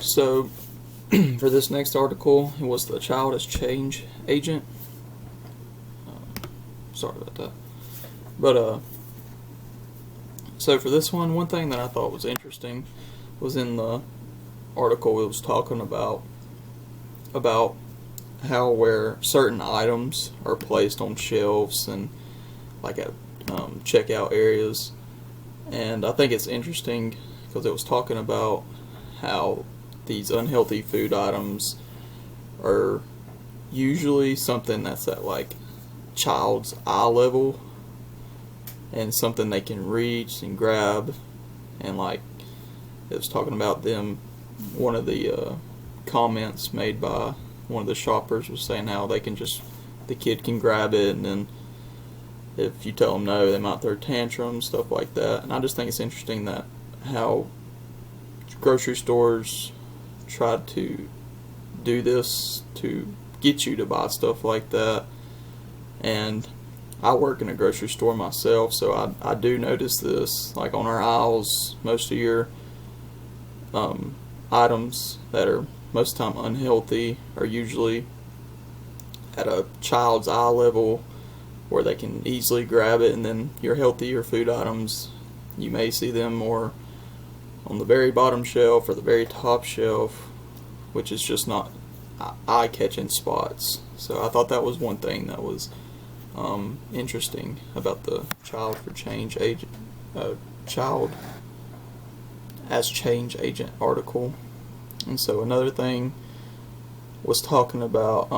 So, for this next article, it was the child as change agent. Sorry about that. But, so for this one thing that I thought was interesting was in the article it was talking about how where certain items are placed on shelves and like at checkout areas. And I think it's interesting because it was talking about how these unhealthy food items are usually something that's at like child's eye level and something they can reach and grab. And like it was talking about them, one of the comments made by one of the shoppers was saying how the kid can grab it, and then if you tell them no, they might throw tantrums, stuff like that. And I just think it's interesting that how grocery stores try to do this to get you to buy stuff like that. And I work in a grocery store myself, so I do notice this. Like on our aisles, most of your items that are most of the time unhealthy are usually at a child's eye level where they can easily grab it, and then your healthier food items, you may see them more on the very bottom shelf or the very top shelf, which is just not eye-catching spots. So I thought that was one thing that was interesting about the child for change agent, child as change agent article. And so another thing was talking about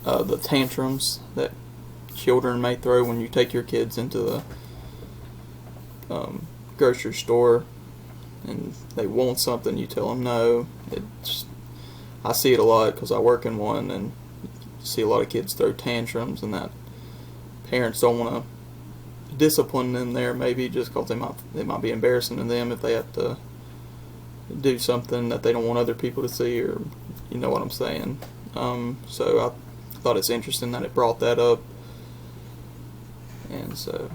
the tantrums that children may throw when you take your kids into the grocery store and they want something, you tell them no. I see it a lot because I work in one, and you see a lot of kids throw tantrums, and that parents don't want to discipline them there, maybe just because they might be embarrassing to them if they have to do something that they don't want other people to see, or you know what I'm saying. So I thought it's interesting that it brought that up, and so